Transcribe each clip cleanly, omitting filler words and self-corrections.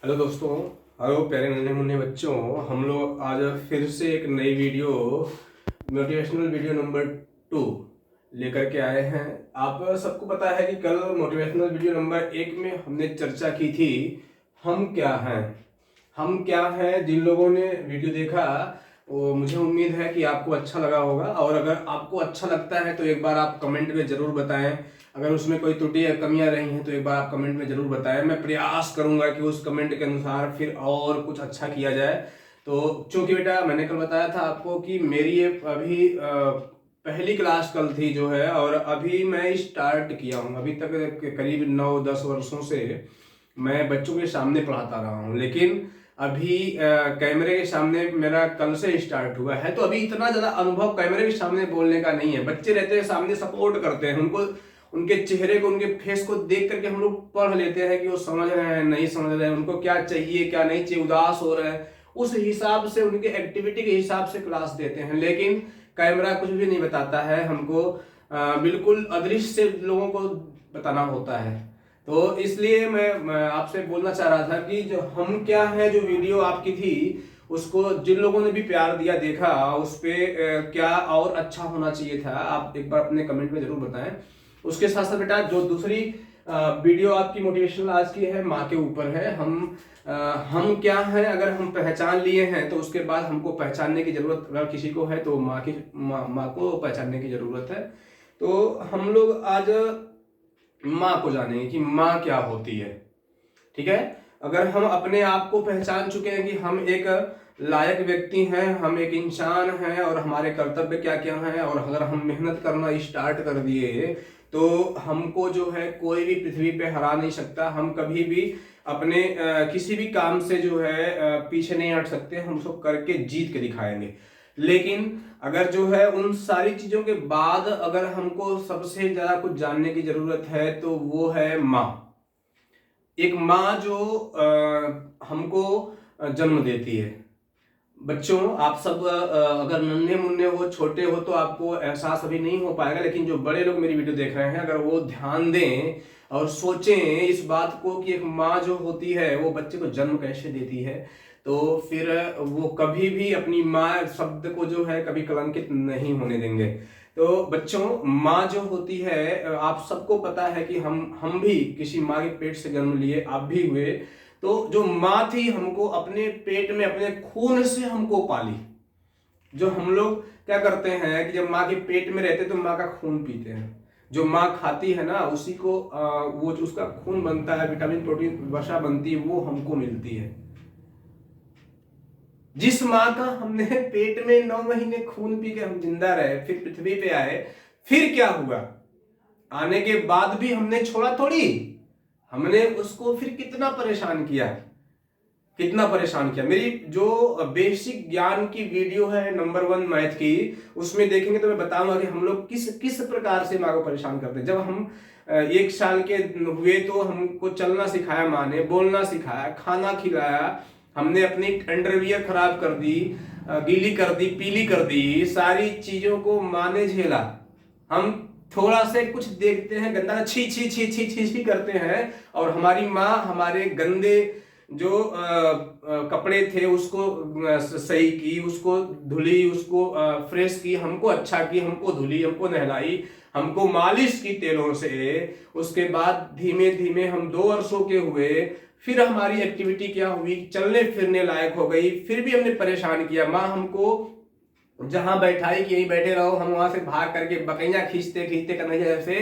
Hello दोस्तों। Hello प्यारे नन्हे मुन्ने बच्चों। हम लोग आज फिर से एक नई वीडियो, मोटिवेशनल वीडियो नंबर 2 लेकर के आए हैं। आप सबको पता है कि कल मोटिवेशनल वीडियो नंबर 1 में हमने चर्चा की थी हम क्या हैं। हम क्या हैं, जिन लोगों ने वीडियो देखा वो मुझे उम्मीद है कि आपको अच्छा लगा होगा, और अगर आपको अच्छा लगता है तो एक बार आप कमेंट में ज़रूर बताएं। अगर उसमें कोई त्रुटि या कमियां रही हैं तो एक बार आप कमेंट में ज़रूर बताएं। मैं प्रयास करूंगा कि उस कमेंट के अनुसार फिर और कुछ अच्छा किया जाए। तो चूंकि बेटा मैंने कल बताया था आपको कि मेरी ये अभी पहली क्लास कल थी जो है, और अभी मैं स्टार्ट किया हूँ। अभी तक करीब 9-10 वर्षों से मैं बच्चों के सामने पढ़ाता रहा हूँ, लेकिन अभी कैमरे के सामने मेरा कल से स्टार्ट हुआ है। तो अभी इतना ज़्यादा अनुभव कैमरे के सामने बोलने का नहीं है। बच्चे रहते हैं सामने, सपोर्ट करते हैं, उनको उनके चेहरे को, उनके फेस को देख करके हम लोग पढ़ लेते हैं कि वो समझ रहे हैं नहीं समझ रहे हैं, उनको क्या चाहिए क्या नहीं चाहिए, उदास हो रहे हैं, उस हिसाब से उनके एक्टिविटी के हिसाब से क्लास देते हैं। लेकिन कैमरा कुछ भी नहीं बताता है हमको, बिल्कुल अदृश्य से लोगों को बताना होता है। तो इसलिए मैं आपसे बोलना चाह रहा था कि जो हम क्या है, जो वीडियो आपकी थी, उसको जिन लोगों ने भी प्यार दिया देखा, उस पे क्या और अच्छा होना चाहिए था, आप एक बार अपने कमेंट में जरूर बताएं। उसके साथ साथ बेटा जो दूसरी वीडियो आपकी मोटिवेशनल आज की है, माँ के ऊपर है। हम क्या हैं, अगर हम पहचान लिए हैं तो उसके बाद हमको पहचानने की जरूरत अगर किसी को है तो माँ को पहचानने की जरूरत है। तो हम लोग आज माँ को जानेंगे कि माँ क्या होती है। ठीक है। अगर हम अपने आप को पहचान चुके हैं कि हम एक लायक व्यक्ति हैं, हम एक इंसान हैं, और हमारे कर्तव्य क्या क्या हैं, और अगर हम मेहनत करना स्टार्ट कर दिए तो हमको जो है कोई भी पृथ्वी पे हरा नहीं सकता। हम कभी भी अपने किसी भी काम से जो है पीछे नहीं हट सकते। हम उसको करके जीत के दिखाएंगे। लेकिन अगर जो है उन सारी चीजों के बाद अगर हमको सबसे ज्यादा कुछ जानने की जरूरत है तो वो है माँ। एक माँ जो हमको जन्म देती है। बच्चों आप सब अगर नन्हे मुन्ने हो, छोटे हो, तो आपको एहसास अभी नहीं हो पाएगा, लेकिन जो बड़े लोग मेरी वीडियो देख रहे हैं अगर वो ध्यान दें और सोचें इस बात को कि एक माँ जो होती है वो बच्चे को जन्म कैसे देती है, तो फिर वो कभी भी अपनी माँ शब्द को जो है कभी कलंकित नहीं होने देंगे। तो बच्चों, माँ जो होती है, आप सबको पता है कि हम भी किसी माँ के पेट से जन्म लिए, आप भी हुए। तो जो माँ थी हमको अपने पेट में अपने खून से हमको पाली। जो हम लोग क्या करते हैं कि जब माँ के पेट में रहते तो माँ का खून पीते हैं। जो माँ खाती है ना उसी को वो जो उसका खून बनता है, विटामिन प्रोटीन वसा बनती है, वो हमको मिलती है। जिस माँ का हमने पेट में 9 महीने खून पी के हम जिंदा रहे, फिर पृथ्वी पे आए, फिर क्या हुआ? आने के बाद भी हमने छोड़ा थोड़ी, हमने उसको फिर कितना परेशान किया, कितना परेशान किया। मेरी जो बेसिक ज्ञान की वीडियो है नंबर 1 मैथ की, उसमें देखेंगे तो मैं बताऊंगा कि हम लोग किस किस प्रकार से माँ को परेशान करते हैं। जब हम 1 साल के हुए तो हमको चलना सिखाया माँ ने, बोलना सिखाया, खाना खिलाया, हमने अपनी अंडरवियर खराब कर दी, गीली कर दी, पीली कर दी, सारी चीजों को माँ ने झेला। हम थोड़ा से कुछ देखते हैं गंदा, छी छी छी छी छी छी करते हैं, और हमारी माँ हमारे गंदे जो कपड़े थे उसको सही की, उसको धुली, उसको फ्रेश की, हमको अच्छा की, हमको धुली, हमको नहलाई, हमको मालिश की तेलों से। उसके बाद धीमे धीमे हम 2 वर्षों के हुए, फिर हमारी एक्टिविटी क्या हुई, चलने फिरने लायक हो गई, फिर भी हमने परेशान किया। माँ हमको जहां बैठाई कि यहीं बैठे रहो, हम वहां से भाग करके बकैया खींचते खींचते कन्हैया जैसे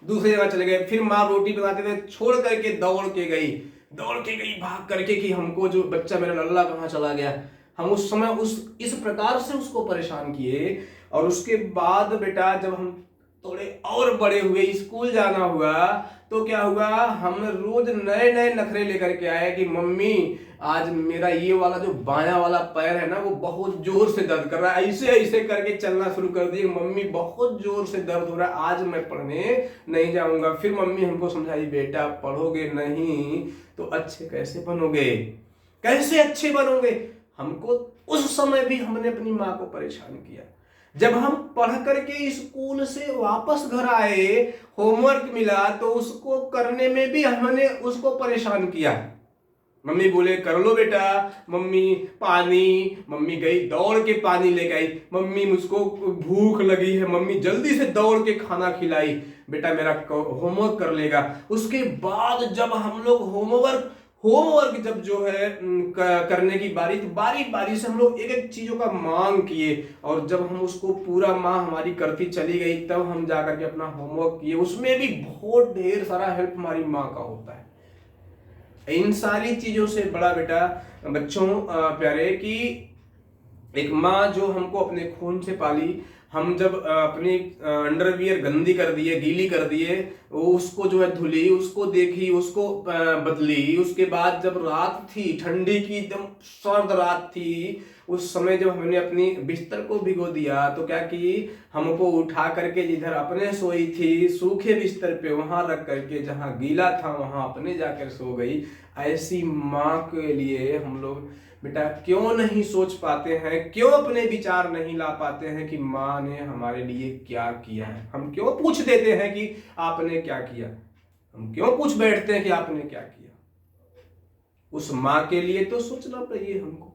दूसरी जगह चले गए। फिर माँ रोटी बनाते थे, छोड़ करके दौड़ के गई, दौड़ के गई भाग करके कि हमको जो बच्चा मेरा लल्ला कहाँ चला गया। हम उस समय उस इस प्रकार से उसको परेशान किए। और उसके बाद बेटा जब हम थोड़े और बड़े हुए, स्कूल जाना हुआ, तो क्या हुआ, हम रोज नए नए नखरे लेकर के आए कि मम्मी आज मेरा ये वाला जो बायां वाला पैर है ना वो बहुत जोर से दर्द कर रहा है। ऐसे ऐसे करके चलना शुरू कर दिए, मम्मी बहुत जोर से दर्द हो रहा है, आज मैं पढ़ने नहीं जाऊंगा। फिर मम्मी हमको समझाई, बेटा पढ़ोगे नहीं तो अच्छे कैसे बनोगे, कैसे अच्छे बनोगे। हमको उस समय भी हमने अपनी माँ को परेशान किया। जब हम पढ़ करके स्कूल से वापस घर आए, होमवर्क मिला तो उसको करने में भी हमने उसको परेशान किया। मम्मी बोले कर लो बेटा, मम्मी पानी, मम्मी गई दौड़ के पानी ले गई, मम्मी मुझको भूख लगी है, मम्मी जल्दी से दौड़ के खाना खिलाई, बेटा मेरा होमवर्क कर लेगा। उसके बाद जब हम लोग होमवर्क जब जो है करने की बारी, तो बारी बारी से हम लोग एक एक चीजों का मांग किए, और जब हम उसको पूरा माँ हमारी करती चली गई, तब हम जाकर के अपना होमवर्क किए। उसमें भी बहुत ढेर सारा हेल्प हमारी माँ का होता है। इन सारी चीजों से बड़ा बेटा बच्चों प्यारे, कि एक माँ जो हमको अपने खून से पाली, हम जब अपनी अंडरवियर गंदी कर दिए, गीली कर दिए, उसको जो है धुली, उसको देखी, उसको बदली, उसके बाद जब रात थी, ठंडी की एकदम सर्द रात थी, उस समय जब हमने अपनी बिस्तर को भिगो दिया, तो क्या की हमको उठा करके जिधर अपने सोई थी सूखे बिस्तर पे वहां रख करके, जहां गीला था वहां अपने जाकर सो गई। ऐसी माँ के लिए हम लोग बेटा क्यों नहीं सोच पाते हैं, क्यों अपने विचार नहीं ला पाते हैं कि माँ ने हमारे लिए क्या किया है। हम क्यों पूछ देते हैं कि आपने क्या किया, हम क्यों पूछ बैठते हैं कि आपने क्या किया। उस माँ के लिए तो सोचना चाहिए हमको।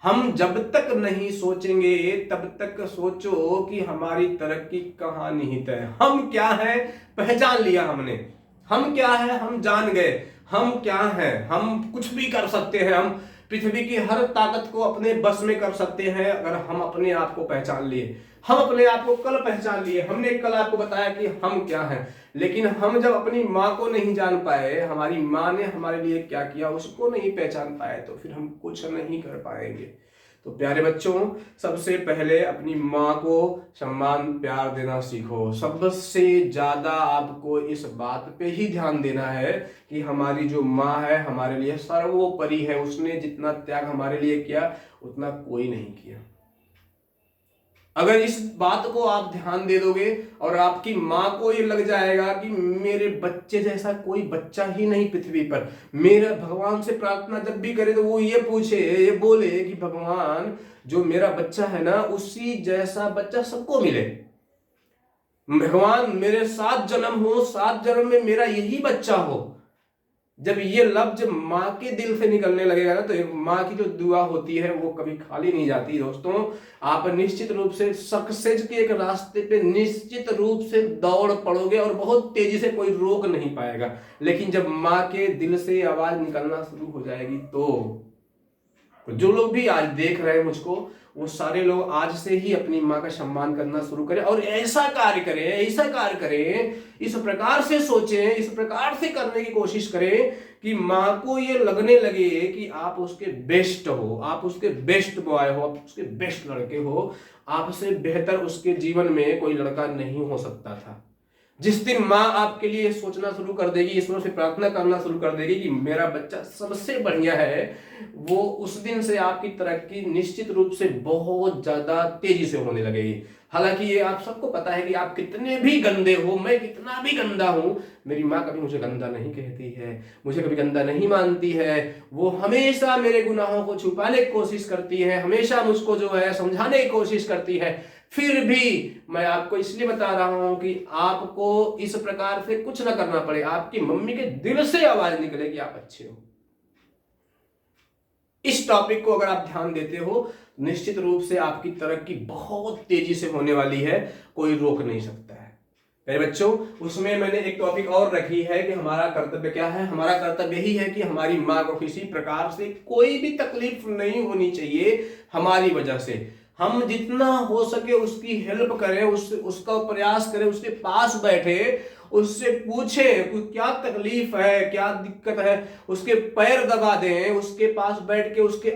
हम जब तक नहीं सोचेंगे तब तक सोचो कि हमारी तरक्की कहाँ निहित है। हम क्या है पहचान लिया हमने, हम क्या है हम जान गए, हम क्या हैं, हम कुछ भी कर सकते हैं, हम पृथ्वी की हर ताकत को अपने बस में कर सकते हैं अगर हम अपने आप को पहचान लिए। हम अपने आप को कल पहचान लिए, हमने कल आपको बताया कि हम क्या हैं, लेकिन हम जब अपनी माँ को नहीं जान पाए, हमारी माँ ने हमारे लिए क्या किया उसको नहीं पहचान पाए, तो फिर हम कुछ नहीं कर पाएंगे। तो प्यारे बच्चों, सबसे पहले अपनी माँ को सम्मान प्यार देना सीखो। सबसे ज्यादा आपको इस बात पे ही ध्यान देना है कि हमारी जो माँ है हमारे लिए सर्वोपरि है। उसने जितना त्याग हमारे लिए किया उतना कोई नहीं किया। अगर इस बात को आप ध्यान दे दोगे और आपकी माँ को ये लग जाएगा कि मेरे बच्चे जैसा कोई बच्चा ही नहीं पृथ्वी पर, मेरा भगवान से प्रार्थना जब भी करे तो वो ये पूछे, ये बोले कि भगवान जो मेरा बच्चा है ना उसी जैसा बच्चा सबको मिले। भगवान मेरे 7 जन्म हो, 7 जन्म में मेरा यही बच्चा हो। जब ये लफ्ज माँ के दिल से निकलने लगेगा ना, तो एक माँ की जो दुआ होती है वो कभी खाली नहीं जाती। दोस्तों, आप निश्चित रूप से सक्सेस के एक रास्ते पे निश्चित रूप से दौड़ पड़ोगे और बहुत तेजी से कोई रोक नहीं पाएगा। लेकिन जब माँ के दिल से आवाज निकलना शुरू हो जाएगी, तो जो लोग भी आज देख रहे हैं मुझको, वो सारे लोग आज से ही अपनी माँ का सम्मान करना शुरू करें और ऐसा कार्य करें, ऐसा कार्य करें, इस प्रकार से सोचें, इस प्रकार से करने की कोशिश करें कि माँ को ये लगने लगे कि आप उसके बेस्ट हो, आप उसके बेस्ट बॉय हो, आप उसके बेस्ट लड़के हो। आपसे बेहतर उसके जीवन में कोई लड़का नहीं हो सकता था। जिस दिन माँ आपके लिए सोचना शुरू कर देगी, ईश्वर से प्रार्थना करना शुरू कर देगी कि मेरा बच्चा सबसे बढ़िया है, वो उस दिन से आपकी तरक्की निश्चित रूप से बहुत ज्यादा तेजी से होने लगेगी। हालांकि ये आप सबको पता है कि आप कितने भी गंदे हो, मैं कितना भी गंदा हूं, मेरी माँ कभी मुझे गंदा नहीं कहती है, मुझे कभी गंदा नहीं मानती है। वो हमेशा मेरे गुनाहों को छुपाने की कोशिश करती है, हमेशा मुझको जो है समझाने की कोशिश करती है। फिर भी मैं आपको इसलिए बता रहा हूं कि आपको इस प्रकार से कुछ ना करना पड़े, आपकी मम्मी के दिल से आवाज निकले कि आप अच्छे हो। इस टॉपिक को अगर आप ध्यान देते हो, निश्चित रूप से आपकी तरक्की बहुत तेजी से होने वाली है, कोई रोक नहीं सकता है। मेरे बच्चों, उसमें मैंने एक टॉपिक और रखी है कि हमारा कर्तव्य क्या है। हमारा कर्तव्य यही है कि हमारी माँ को किसी प्रकार से कोई भी तकलीफ नहीं होनी चाहिए हमारी वजह से। हम जितना हो सके उसकी हेल्प करें, उसका प्रयास करें, उसके पास बैठे, उससे पूछे क्या तकलीफ है, क्या दिक्कत है, उसके पैर दबा दें, उसके पास बैठ के उसके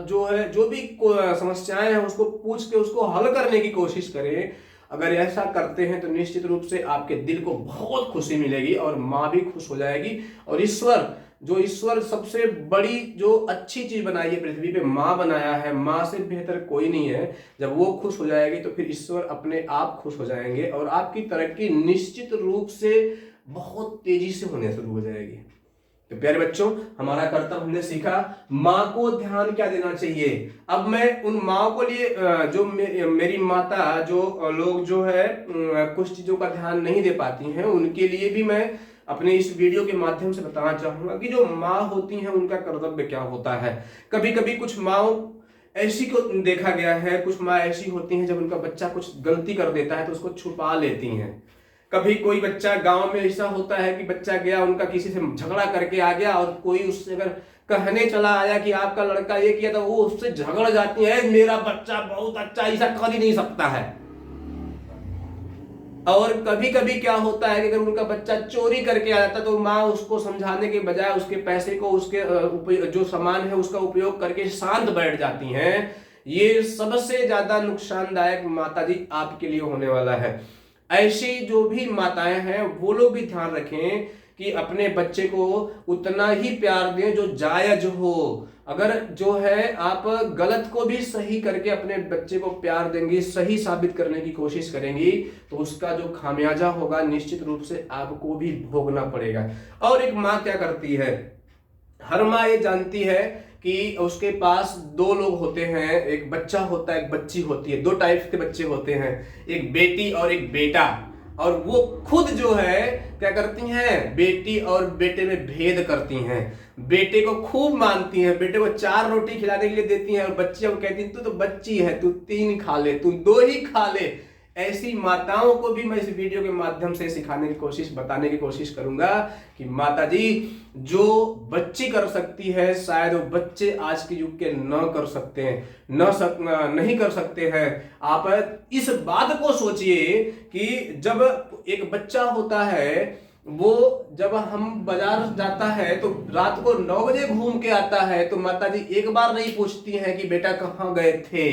जो है जो भी समस्याएं हैं उसको पूछ के उसको हल करने की कोशिश करें। अगर ऐसा करते हैं तो निश्चित रूप से आपके दिल को बहुत खुशी मिलेगी और माँ भी खुश हो जाएगी। और ईश्वर सबसे बड़ी जो अच्छी चीज बनाई है पृथ्वी पे, माँ बनाया है, माँ से बेहतर कोई नहीं है। जब वो खुश हो जाएगी तो फिर ईश्वर अपने आप खुश हो जाएंगे और आपकी तरक्की निश्चित रूप से बहुत तेजी से होने शुरू हो जाएगी। तो प्यारे बच्चों, हमारा कर्तव्य हमने सीखा, माँ को ध्यान क्या देना चाहिए। अब मैं उन माँ को लिए जो मेरी माता जो लोग जो है कुछ चीजों का ध्यान नहीं दे पाती हैं, उनके लिए भी मैं अपने इस वीडियो के माध्यम से बताना चाहूंगा कि जो माँ होती हैं उनका कर्तव्य क्या होता है। कभी कभी कुछ माँ ऐसी को देखा गया है, कुछ माँ ऐसी होती हैं जब उनका बच्चा कुछ गलती कर देता है तो उसको छुपा लेती हैं। कभी कोई बच्चा गांव में ऐसा होता है कि बच्चा गया उनका किसी से झगड़ा करके आ गया और कोई उससे अगर कहने चला आया कि आपका लड़का ये किया तो वो उससे झगड़ जाती है, मेरा बच्चा बहुत अच्छा, ऐसा कर ही नहीं सकता है। और कभी कभी क्या होता है कि अगर उनका बच्चा चोरी करके आ जाता तो माँ उसको समझाने के बजाय उसके पैसे को, उसके जो सामान है उसका उपयोग करके शांत बैठ जाती हैं। ये सबसे ज्यादा नुकसानदायक माताजी आपके लिए होने वाला है। ऐसी जो भी माताएं हैं वो लोग भी ध्यान रखें कि अपने बच्चे को उतना ही प्यार दें जो जायज हो। अगर जो है आप गलत को भी सही करके अपने बच्चे को प्यार देंगी, सही साबित करने की कोशिश करेंगी, तो उसका जो खामियाजा होगा निश्चित रूप से आपको भी भोगना पड़ेगा। और एक माँ क्या करती है, हर माँ ये जानती है कि उसके पास दो लोग होते हैं, एक बच्चा होता है, एक बच्ची होती है। दो टाइप के बच्चे होते हैं, एक बेटी और एक बेटा। और वो खुद जो है क्या करती हैं, बेटी और बेटे में भेद करती हैं। बेटे को खूब मानती हैं, बेटे को 4 रोटी खिलाने के लिए देती हैं और बच्चियों को कहती हैं तू तो बच्ची है, तू 3 खा ले, तू 2 ही खा ले। ऐसी माताओं को भी मैं इस वीडियो के माध्यम से सिखाने की कोशिश, बताने की कोशिश करूंगा कि माताजी जो बच्ची कर सकती है शायद वो बच्चे आज के युग के न कर सकते हैं, नहीं कर सकते हैं। आप इस बात को सोचिए कि जब एक बच्चा होता है, वो जब हम बाजार जाता है तो रात को 9 बजे घूम के आता है तो माताजी एक बार नहीं पूछती हैं कि बेटा कहाँ गए थे,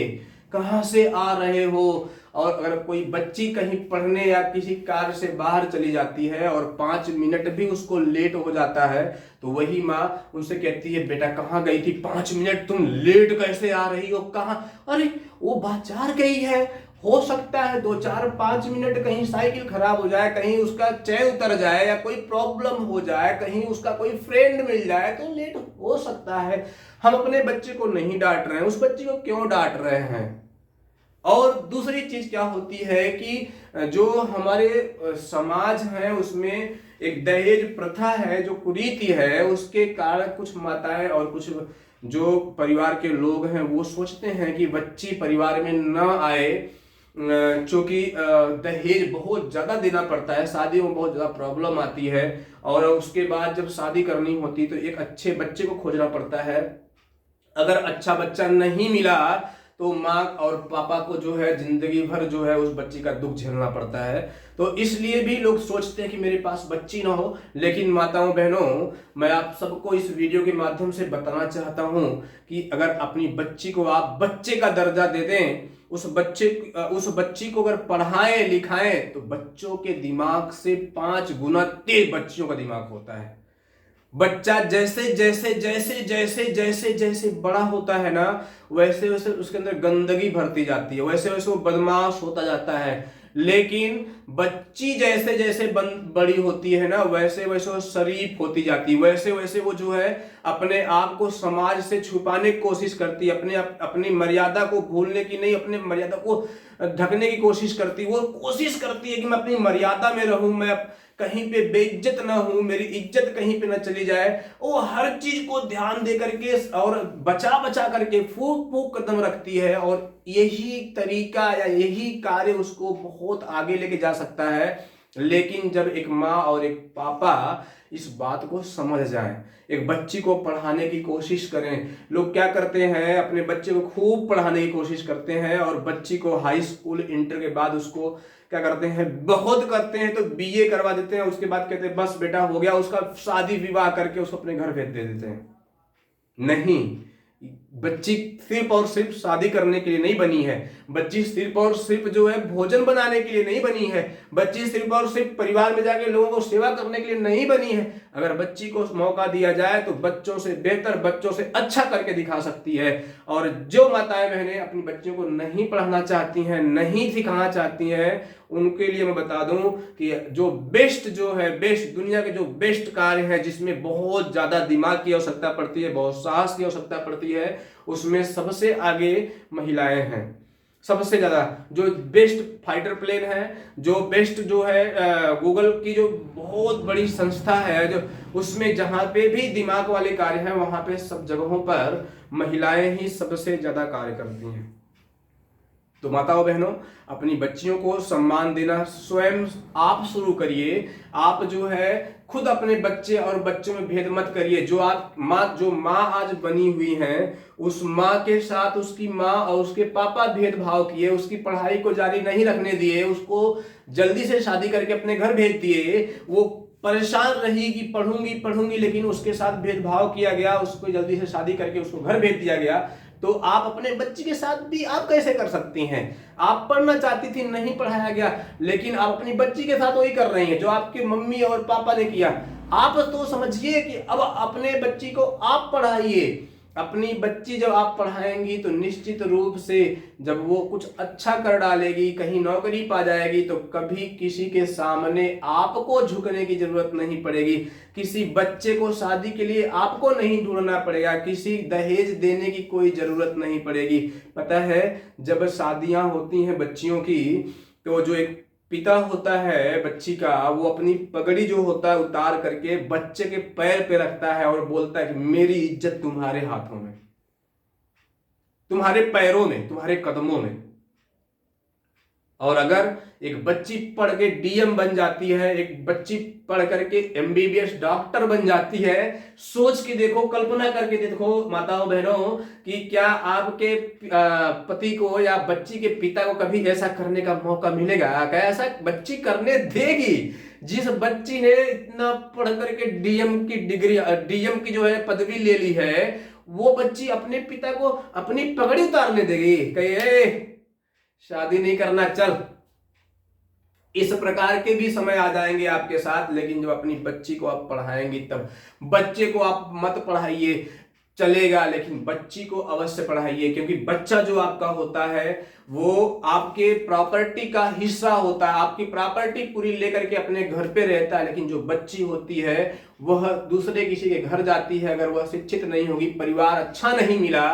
कहाँ से आ रहे हो। और अगर कोई बच्ची कहीं पढ़ने या किसी कार्य से बाहर चली जाती है और 5 मिनट भी उसको लेट हो जाता है तो वही माँ उनसे कहती है बेटा कहाँ गई थी, 5 मिनट तुम लेट कैसे आ रही हो, कहाँ, अरे वो बाजार गई है। हो सकता है 2-4-5 मिनट कहीं साइकिल खराब हो जाए, कहीं उसका चैन उतर जाए या कोई प्रॉब्लम हो जाए, कहीं उसका कोई फ्रेंड मिल जाए तो लेट हो सकता है। हम अपने बच्चे को नहीं डांट रहे हैं, उस बच्चे को क्यों डांट रहे हैं। और दूसरी चीज क्या होती है कि जो हमारे समाज है उसमें एक दहेज प्रथा है, जो कुरीति है, उसके कारण कुछ माताएं और कुछ जो परिवार के लोग हैं वो सोचते हैं कि बच्ची परिवार में न आए, क्योंकि दहेज बहुत ज्यादा देना पड़ता है, शादी में बहुत ज्यादा प्रॉब्लम आती है और उसके बाद जब शादी करनी होती तो एक अच्छे बच्चे को खोजना पड़ता है। अगर अच्छा बच्चा नहीं मिला तो माँ और पापा को जो है जिंदगी भर जो है उस बच्ची का दुख झेलना पड़ता है। तो इसलिए भी लोग सोचते हैं कि मेरे पास बच्ची ना हो। लेकिन माताओं बहनों, मैं आप सबको इस वीडियो के माध्यम से बताना चाहता हूं कि अगर अपनी बच्ची को आप बच्चे का दर्जा दे दें, उस बच्ची को अगर पढ़ाएं लिखाएं तो बच्चों के दिमाग से 5 गुना तेज बच्चियों का दिमाग होता है। बच्चा जैसे जैसे जैसे जैसे जैसे जैसे बड़ा होता है ना, वैसे वैसे उसके अंदर गंदगी भरती जाती है, वैसे वैसे वो बदमाश होता जाता है। लेकिन बच्ची जैसे जैसे बड़ी होती है ना, वैसे वैसे वो शरीफ होती जाती है, वैसे वैसे वो जो है अपने आप को समाज से छुपाने की कोशिश करती है, अपनी मर्यादा को भूलने की नहीं, अपनी मर्यादा को ढकने की कोशिश करती है। वो कोशिश करती है कि मैं अपनी मर्यादा में रहूं, मैं कहीं पे बेइज्जत ना हूं, मेरी इज्जत कहीं पे ना चली जाए। वो हर चीज को ध्यान दे करके और बचा बचा करके फूक फूक कदम रखती है और यही तरीका या यही कार्य उसको बहुत आगे लेके जा सकता है। लेकिन जब एक माँ और एक पापा इस बात को समझ जाएं, एक बच्ची को पढ़ाने की कोशिश करें। लोग क्या करते हैं, अपने बच्चे को खूब पढ़ाने की कोशिश करते हैं और बच्ची को हाई स्कूल इंटर के बाद उसको क्या करते हैं, बहुत करते हैं तो बीए करवा देते हैं। उसके बाद कहते हैं बस बेटा हो गया, उसका शादी विवाह करके उसको अपने घर भेज दे देते हैं। नहीं, बच्ची सिर्फ और सिर्फ शादी करने के लिए नहीं बनी है, बच्ची सिर्फ और सिर्फ जो है भोजन बनाने के लिए नहीं बनी है, बच्ची सिर्फ और सिर्फ परिवार में जाके लोगों को सेवा करने के लिए नहीं बनी है। अगर बच्ची को मौका दिया जाए तो बच्चों से बेहतर, बच्चों से अच्छा करके दिखा सकती है। और जो माताएं बहनें अपनी बच्चियों को नहीं पढ़ाना चाहती हैं, नहीं सिखाना चाहती हैं, उनके लिए मैं बता दूं कि जो बेस्ट जो है, बेस्ट दुनिया के जो बेस्ट कार्य है जिसमें बहुत ज्यादा दिमाग की आवश्यकता पड़ती है, बहुत साहस की आवश्यकता पड़ती है, उसमें सबसे आगे महिलाएं हैं। सबसे ज्यादा जो बेस्ट फाइटर प्लेन है, जो बेस्ट जो है गूगल की जो बहुत बड़ी संस्था है, जो उसमें जहां पे भी दिमाग वाले कार्य हैं वहां पे सब जगहों पर महिलाएं ही सबसे ज्यादा कार्य करती हैं। तो माताओं बहनों, अपनी बच्चियों को सम्मान देना स्वयं आप शुरू करिए। आप जो है खुद अपने बच्चे और बच्चों में भेद मत करिए। जो माँ आज बनी हुई हैं, उस माँ के साथ उसकी माँ और उसके पापा भेदभाव किए, उसकी पढ़ाई को जारी नहीं रखने दिए, उसको जल्दी से शादी करके अपने घर भेज दिए। वो परेशान रही कि पढ़ूंगी पढ़ूंगी, लेकिन उसके साथ भेदभाव किया गया, उसको जल्दी से शादी करके उसको घर भेज दिया गया। तो आप अपने बच्चे के साथ भी आप कैसे कर सकती हैं? आप पढ़ना चाहती थी, नहीं पढ़ाया गया, लेकिन आप अपनी बच्ची के साथ वही कर रही हैं जो आपके मम्मी और पापा ने किया। आप तो समझिए कि अब अपने बच्ची को आप पढ़ाइए। अपनी बच्ची जब आप पढ़ाएंगी तो निश्चित रूप से जब वो कुछ अच्छा कर डालेगी, कहीं नौकरी पा जाएगी, तो कभी किसी के सामने आपको झुकने की जरूरत नहीं पड़ेगी। किसी बच्चे को शादी के लिए आपको नहीं ढूंढना पड़ेगा, किसी दहेज देने की कोई जरूरत नहीं पड़ेगी। पता है, जब शादियां होती हैं बच्चियों की, तो जो एक पिता होता है बच्ची का, वो अपनी पगड़ी जो होता है उतार करके बच्चे के पैर पे रखता है और बोलता है कि मेरी इज्जत तुम्हारे हाथों में, तुम्हारे पैरों में, तुम्हारे कदमों में। और अगर एक बच्ची पढ़ के डीएम बन जाती है, एक बच्ची पढ़ करके एमबीबीएस डॉक्टर बन जाती है, सोच के देखो, कल्पना करके देखो माताओं बहनों, कि क्या आपके पति को या बच्ची के पिता को कभी ऐसा करने का मौका मिलेगा? क्या ऐसा बच्ची करने देगी? जिस बच्ची ने इतना पढ़ करके डीएम की डिग्री, डीएम की जो है पदवी ले ली है, वो बच्ची अपने पिता को अपनी पगड़ी उतारने देगी? कहे शादी नहीं करना, चल। इस प्रकार के भी समय आ जाएंगे आपके साथ। लेकिन जब अपनी बच्ची को आप पढ़ाएंगी, तब बच्चे को आप मत पढ़ाइए, चलेगा, लेकिन बच्ची को अवश्य पढ़ाइए, क्योंकि बच्चा जो आपका होता है वो आपके प्रॉपर्टी का हिस्सा होता है। आपकी प्रॉपर्टी पूरी लेकर के अपने घर पे रहता है, लेकिन जो बच्ची होती है वह दूसरे किसी के घर जाती है। अगर वह शिक्षित नहीं होगी, परिवार अच्छा नहीं मिला,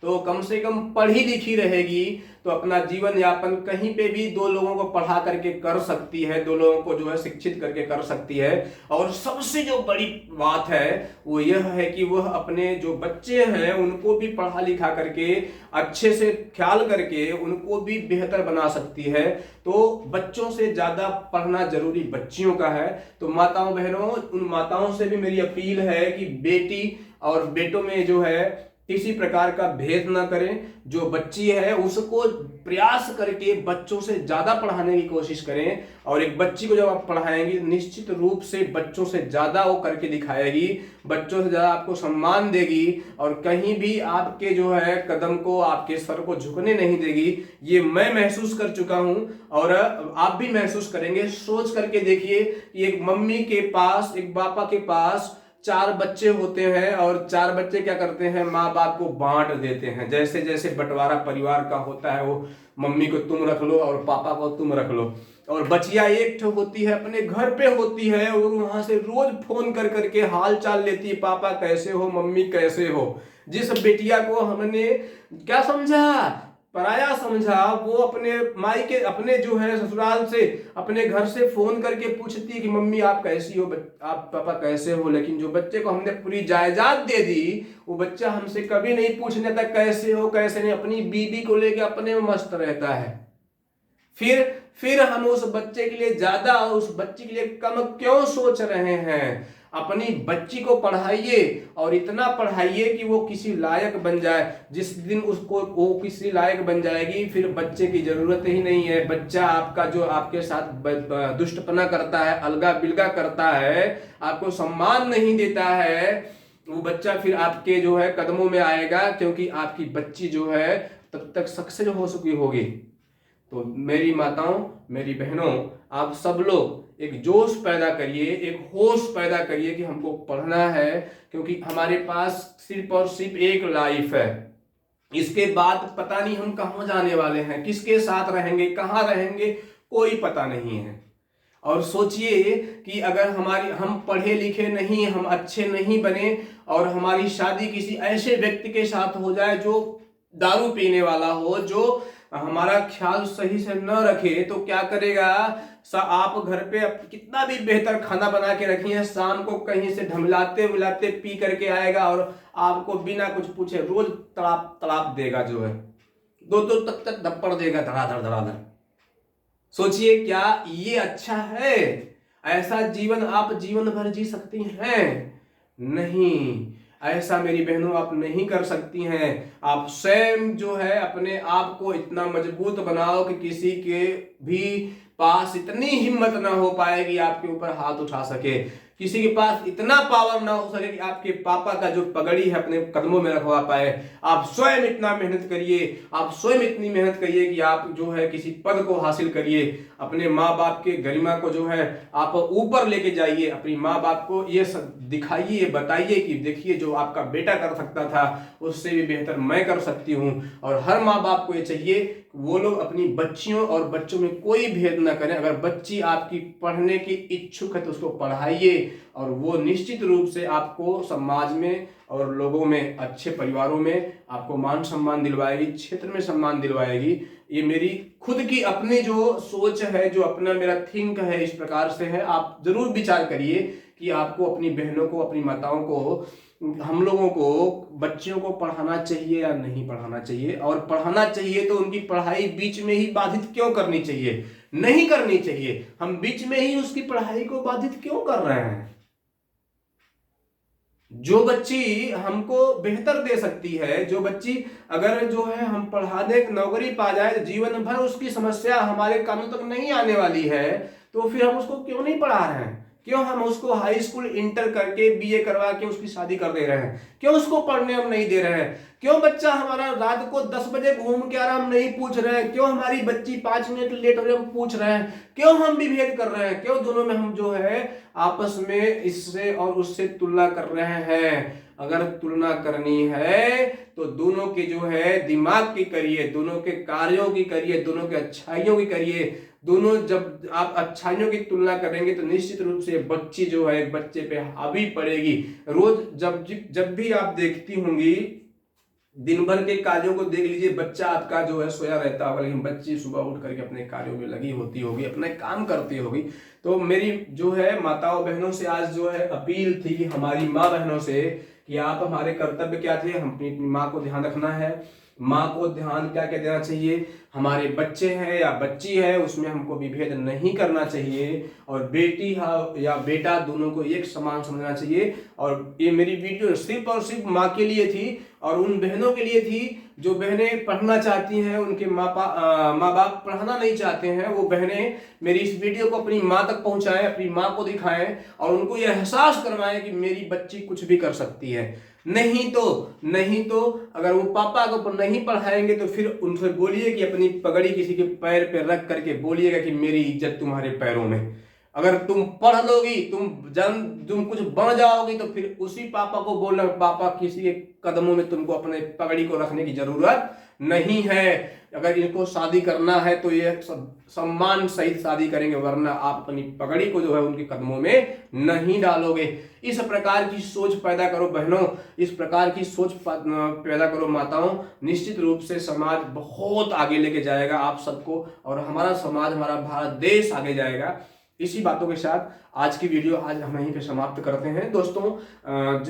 तो कम से कम पढ़ी लिखी रहेगी तो अपना जीवन यापन कहीं पे भी दो लोगों को पढ़ा करके कर सकती है, दो लोगों को जो है शिक्षित करके कर सकती है। और सबसे जो बड़ी बात है वो यह है कि वह अपने जो बच्चे हैं उनको भी पढ़ा लिखा करके, अच्छे से ख्याल करके उनको भी बेहतर बना सकती है। तो बच्चों से ज्यादा पढ़ना जरूरी बच्चियों का है। तो माताओं बहनों, उन माताओं से भी मेरी अपील है कि बेटी और बेटों में जो है किसी प्रकार का भेद ना करें। जो बच्ची है उसको प्रयास करके बच्चों से ज्यादा पढ़ाने की कोशिश करें। और एक बच्ची को जब आप पढ़ाएंगे, निश्चित रूप से बच्चों से ज्यादा वो करके दिखाएगी, बच्चों से ज्यादा आपको सम्मान देगी, और कहीं भी आपके जो है कदम को, आपके सर को झुकने नहीं देगी। ये मैं महसूस कर चुका हूं और आप भी महसूस करेंगे। सोच करके देखिए कि एक मम्मी के पास, एक पापा के पास 4 बच्चे होते हैं, और 4 बच्चे क्या करते हैं, माँ बाप को बांट देते हैं। जैसे जैसे बंटवारा परिवार का होता है, वो मम्मी को तुम रख लो और पापा को तुम रख लो। और बचिया एक होती है, अपने घर पे होती है, और वहां से रोज फोन कर करके हाल चाल लेती है, पापा कैसे हो, मम्मी कैसे हो। जिस बेटिया को हमने क्या समझा, पराया समझा, वो अपने माई के, अपने जो है ससुराल से, अपने घर से फोन करके पूछती है कि मम्मी आप कैसी हो, आप पापा कैसे हो। लेकिन जो बच्चे को हमने पूरी जायदाद दे दी, वो बच्चा हमसे कभी नहीं पूछने तक कैसे हो कैसे नहीं, अपनी बीबी को लेके अपने में मस्त रहता है। फिर हम उस बच्चे के लिए ज्यादा, उस बच्ची के लिए कम क्यों सोच रहे हैं? अपनी बच्ची को पढ़ाइए, और इतना पढ़ाइए कि वो किसी लायक बन जाए। जिस दिन उसको वो किसी लायक बन जाएगी, फिर बच्चे की जरूरत ही नहीं है। बच्चा आपका जो आपके साथ दुष्टपना करता है, अलगा बिलगा करता है, आपको सम्मान नहीं देता है, वो बच्चा फिर आपके जो है कदमों में आएगा, क्योंकि आपकी बच्ची जो है तब तक सक्सेस हो चुकी होगी। तो मेरी माताओं, मेरी बहनों, आप सब लोग एक जोश पैदा करिए, एक होश पैदा करिए कि हमको पढ़ना है, क्योंकि हमारे पास सिर्फ और सिर्फ एक लाइफ है। इसके बाद पता नहीं हम कहाँ जाने वाले हैं, किसके साथ रहेंगे, कहाँ रहेंगे, कोई पता नहीं है। और सोचिए कि अगर हम पढ़े लिखे नहीं, हम अच्छे नहीं बने, और हमारी शादी किसी ऐसे व्यक्ति के साथ हो जाए जो दारू पीने वाला हो, जो हमारा ख्याल सही से न रखे, तो क्या करेगा, आप घर पे कितना भी बेहतर खाना बना के रखिए, शाम को कहीं से ढमलाते विलाते पी करके आएगा और आपको बिना कुछ पूछे रोज तड़ाप तड़ाप देगा, जो है दो दो तक धप्पड़ देगा, धड़ाधड़ धड़ाधड़। सोचिए क्या ये अच्छा है? ऐसा जीवन आप जीवन भर जी सकती हैं? नहीं, ऐसा मेरी बहनों आप नहीं कर सकती हैं। आप स्वयं जो है अपने आप को इतना मजबूत बनाओ कि किसी के भी पास इतनी हिम्मत ना हो पाएगी आपके ऊपर हाथ उठा सके, किसी के पास इतना पावर ना हो सके कि आपके पापा का जो पगड़ी है अपने कदमों में रखवा पाए। आप स्वयं इतना मेहनत करिए, आप स्वयं इतनी मेहनत करिए कि आप जो है किसी पद को हासिल करिए, अपने माँ बाप के गरिमा को जो है आप ऊपर लेके जाइए, अपनी माँ बाप को ये सब दिखाइए, बताइए कि देखिए जो आपका बेटा कर सकता था उससे भी बेहतर मैं कर सकती हूँ। और हर माँ बाप को ये चाहिए वो लोग अपनी बच्चियों और बच्चों में कोई भेद न करें। अगर बच्ची आपकी पढ़ने की इच्छुक है तो उसको पढ़ाइए, और वो निश्चित रूप से आपको समाज में और लोगों में, अच्छे परिवारों में आपको मान सम्मान दिलवाएगी, क्षेत्र में सम्मान दिलवाएगी। ये मेरी खुद की अपनी जो सोच है, जो अपना मेरा थिंक है, इस प्रकार से है। आप जरूर विचार करिए कि आपको अपनी बहनों को, अपनी माताओं को, हम लोगों को, बच्चियों को पढ़ाना चाहिए या नहीं पढ़ाना चाहिए, और पढ़ाना चाहिए तो उनकी पढ़ाई बीच में ही बाधित क्यों करनी चाहिए? नहीं करनी चाहिए। हम बीच में ही उसकी पढ़ाई को बाधित क्यों कर रहे हैं? जो बच्ची हमको बेहतर दे सकती है, जो बच्ची अगर जो है हम पढ़ा दे, नौकरी पा जाए, जीवन भर उसकी समस्या हमारे कानों तक नहीं आने वाली है, तो फिर हम उसको क्यों नहीं पढ़ा रहे हैं? क्यों हम उसको हाई स्कूल इंटर करके बीए करवा के उसकी शादी कर दे रहे हैं? क्यों उसको पढ़ने हम नहीं दे रहे हैं? क्यों बच्चा हमारा रात को 10 बजे घूम के आ रहा हम नहीं पूछ रहे हैं? क्यों हमारी बच्ची 5 मिनट लेट हो रही हम पूछ रहे हैं? क्यों हम विभेद कर रहे हैं? क्यों दोनों में हम जो है आपस में इससे और उससे तुलना कर रहे हैं? अगर तुलना करनी है तो दोनों के जो है दिमाग की करिए, दोनों के कार्यों की करिए, दोनों के अच्छाइयों की करिए। दोनों जब आप अच्छाइयों की तुलना करेंगे तो निश्चित रूप से बच्ची जो है बच्चे पे हावी पड़ेगी। रोज जब भी आप देखती होंगी, दिन भर के कार्यों को देख लीजिए, बच्चा आपका जो है सोया रहता होगा, लेकिन बच्ची सुबह उठ करके अपने कार्यों में लगी होती होगी, अपने काम करती होगी। तो मेरी जो है माताओं बहनों से आज जो है अपील थी, हमारी माँ बहनों से, कि आप, हमारे कर्तव्य क्या थे, हम अपनी माँ को ध्यान रखना है। माँ को ध्यान क्या क्या देना चाहिए, हमारे बच्चे हैं या बच्ची है उसमें हमको विभेद नहीं करना चाहिए, और बेटी या बेटा दोनों को एक समान समझना चाहिए। और ये मेरी वीडियो सिर्फ और सिर्फ माँ के लिए थी और उन बहनों के लिए थी जो बहनें पढ़ना चाहती हैं, उनके माँ बाप पढ़ाना नहीं चाहते हैं। वो बहनें मेरी इस वीडियो को अपनी माँ तक पहुंचाएं, अपनी माँ को दिखाएं और उनको यह एहसास करवाएं कि मेरी बच्ची कुछ भी कर सकती है। नहीं तो अगर वो पापा को नहीं पढ़ाएंगे तो फिर उनसे बोलिए कि अपनी पगड़ी किसी के पैर पे रख करके बोलिएगा कि मेरी इज्जत तुम्हारे पैरों में। अगर तुम पढ़ लोगी, तुम कुछ बन जाओगी, तो फिर उसी पापा को बोलना, पापा किसी के कदमों में तुमको अपने पगड़ी को रखने की जरूरत नहीं है। अगर इनको शादी करना है तो ये सम्मान सहित शादी करेंगे, वरना आप अपनी पगड़ी को जो है उनके कदमों में नहीं डालोगे। इस प्रकार की सोच पैदा करो बहनों, इस प्रकार की सोच पैदा करो माताओं। निश्चित रूप से समाज बहुत आगे लेके जाएगा आप सबको, और हमारा समाज, हमारा भारत देश आगे जाएगा। इसी बातों के साथ आज की वीडियो आज हम यहीं पे समाप्त करते हैं। दोस्तों,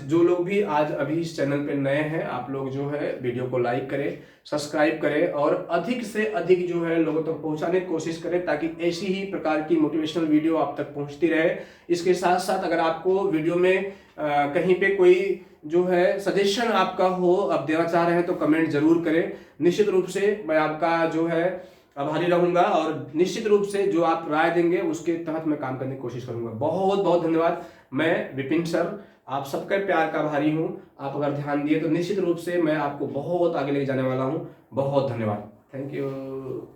जो लोग भी आज अभी इस चैनल पे नए हैं, आप लोग जो है वीडियो को लाइक करें, सब्सक्राइब करें और अधिक से अधिक जो है लोगों तक पहुंचाने की कोशिश करें, ताकि ऐसी ही प्रकार की मोटिवेशनल वीडियो आप तक पहुंचती रहे। इसके साथ साथ अगर आपको वीडियो में कहीं पे कोई जो है सजेशन आपका हो, आप देना चाह रहे हैं, तो कमेंट जरूर करें। निश्चित रूप से मैं आपका जो है आभारी रहूंगा, और निश्चित रूप से जो आप राय देंगे उसके तहत मैं काम करने की कोशिश करूंगा। बहुत बहुत धन्यवाद। मैं विपिन सर आप सबका प्यार का आभारी हूं। आप अगर ध्यान दिए तो निश्चित रूप से मैं आपको बहुत आगे लेके जाने वाला हूं। बहुत धन्यवाद। Thank you.